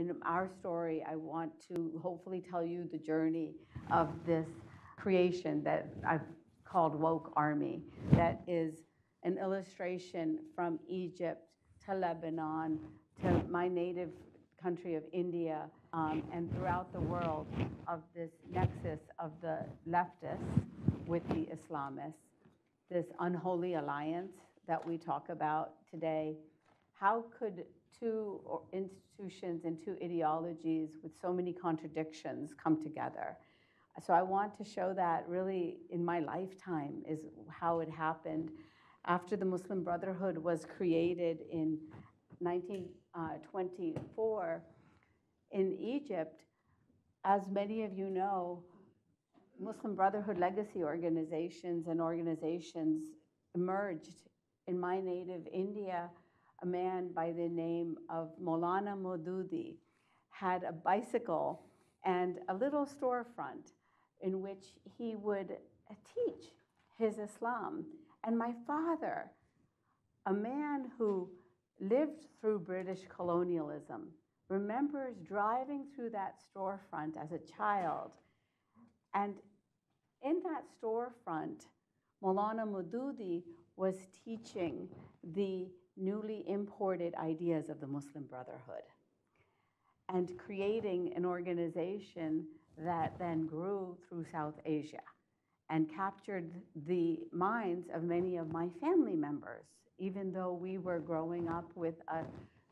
in our story, I want to hopefully tell you the journey of this creation that I've called Woke Army, that is an illustration from Egypt to Lebanon to my native country of India, and throughout the world, of this nexus of the leftists with the Islamists, this unholy alliance that we talk about today. How could two institutions and two ideologies with so many contradictions come together? So I want to show that really in my lifetime is how it happened. After the Muslim Brotherhood was created in 1924 in Egypt, as many of you know, Muslim Brotherhood legacy organizations and organizations emerged. In my native India, a man by the name of Maulana Maududi had a bicycle and a little storefront in which he would teach his Islam. And my father, a man who lived through British colonialism, remembers driving through that storefront as a child. And in that storefront, Maulana Maududi was teaching the newly imported ideas of the Muslim Brotherhood and creating an organization that then grew through South Asia and captured the minds of many of my family members, even though we were growing up with a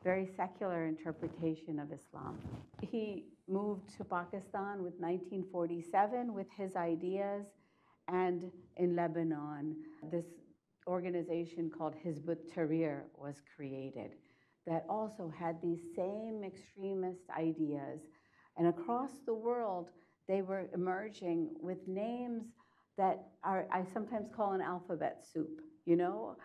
very secular interpretation of Islam. He moved to Pakistan with 1947 with his ideas, and in Lebanon, this organization called Hizb ut-Tahrir was created that also had these same extremist ideas. And across the world, they were emerging with names that I sometimes call an alphabet soup, you know?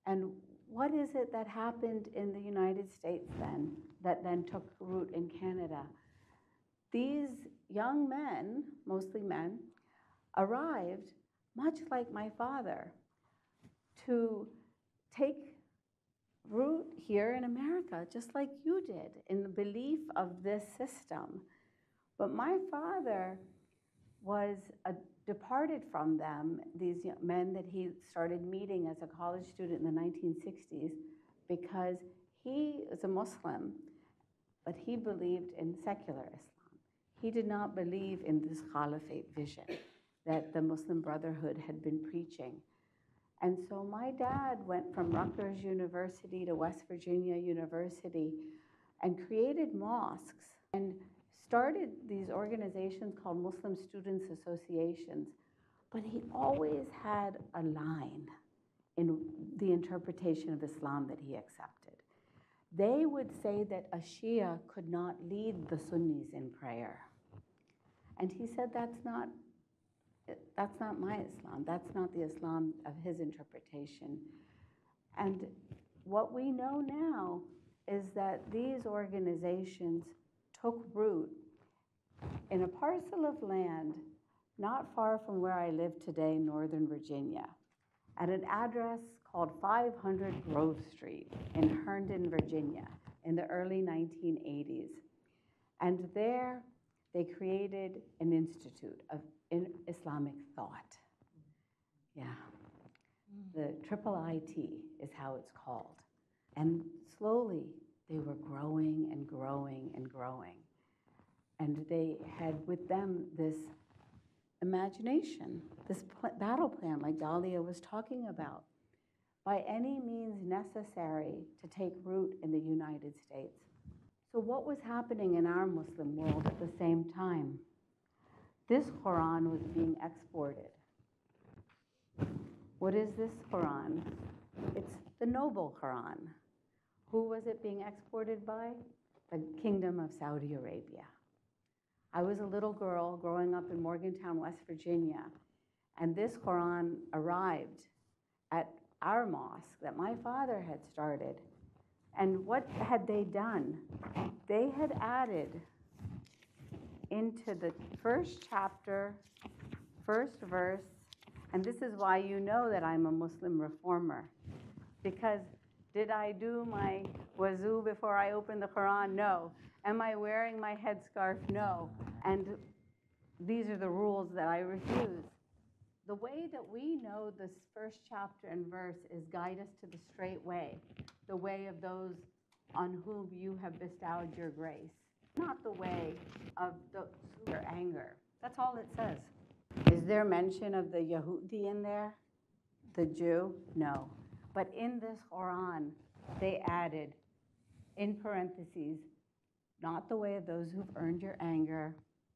And what is it that happened in the United States then, that then took root in Canada? These young men, mostly men, arrived, much like my father, to take root here in America, just like you did, in the belief of this system. But my father was departed from them, these men that he started meeting as a college student in the 1960s, because he was a Muslim, but he believed in secular Islam. He did not believe in this caliphate vision that the Muslim Brotherhood had been preaching. And so my dad went from Rutgers University to West Virginia University and created mosques and started these organizations called Muslim Students Associations. But he always had a line in the interpretation of Islam that he accepted. They would say that a Shia could not lead the Sunnis in prayer. And he said, that's not my Islam. That's not the Islam of his interpretation. And what we know now is that these organizations took root in a parcel of land not far from where I live today, Northern Virginia, at an address called 500 Grove Street in Herndon, Virginia, in the early 1980s. And there, they created an institute of Islamic thought. Yeah. The IT is how it's called. And slowly, they were growing and growing and growing. And they had with them this imagination, this battle plan like Dahlia was talking about, by any means necessary to take root in the United States. So what was happening in our Muslim world at the same time? This Quran was being exported. What is this Quran? It's the noble Quran. Who was it being exported by? The Kingdom of Saudi Arabia. I was a little girl growing up in Morgantown, West Virginia, and this Quran arrived at our mosque that my father had started. And what had they done? They had added into the first chapter, first verse, and this is why you know that I'm a Muslim reformer, because did I do my wuzu before I opened the Quran? No. Am I wearing my headscarf? No. And these are the rules that I refuse. The way that we know this first chapter and verse is guide us to the straight way, the way of those on whom you have bestowed your grace, not the way of your anger. That's all it says. Is there mention of the Yehudi in there? The Jew? No. But in this Quran, they added, in parentheses, not the way of those who've earned your anger.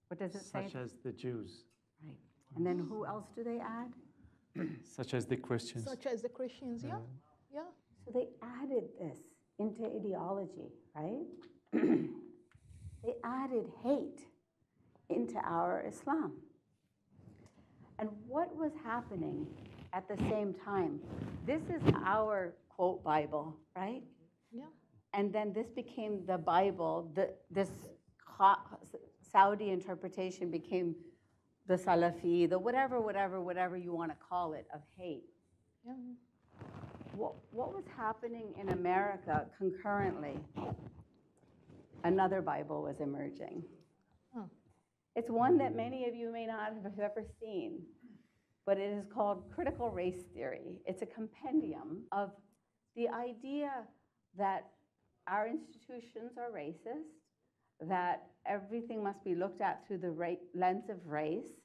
What does it say? Such as the Jews. Right. And then who else do they add? Such as the Christians. Such as the Christians, yeah. Yeah. So they added this into ideology, right? They added hate into our Islam. And what was happening at the same time? This is our quote Bible, right? Yeah. And then this became the Bible. This Saudi interpretation became the Salafi, the whatever you want to call it, of hate. Yeah. What was happening in America concurrently? Another Bible was emerging. Huh. It's one that many of you may not have ever seen, but it is called Critical Race Theory. It's a compendium of the idea that our institutions are racist, that everything must be looked at through the lens of race.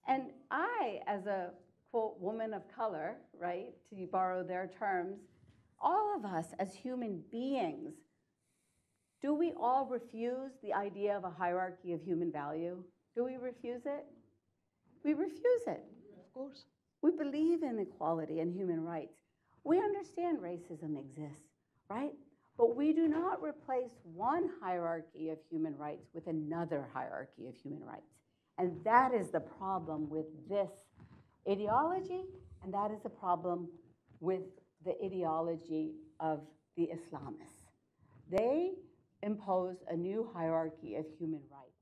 And I, as a, quote, woman of color, right, to borrow their terms, all of us as human beings, do we all refuse the idea of a hierarchy of human value? Do we refuse it? We refuse it. Of course. We believe in equality and human rights. We understand racism exists, right? But we do not replace one hierarchy of human rights with another hierarchy of human rights. And that is the problem with this ideology, and that is the problem with the ideology of the Islamists. They impose a new hierarchy of human rights.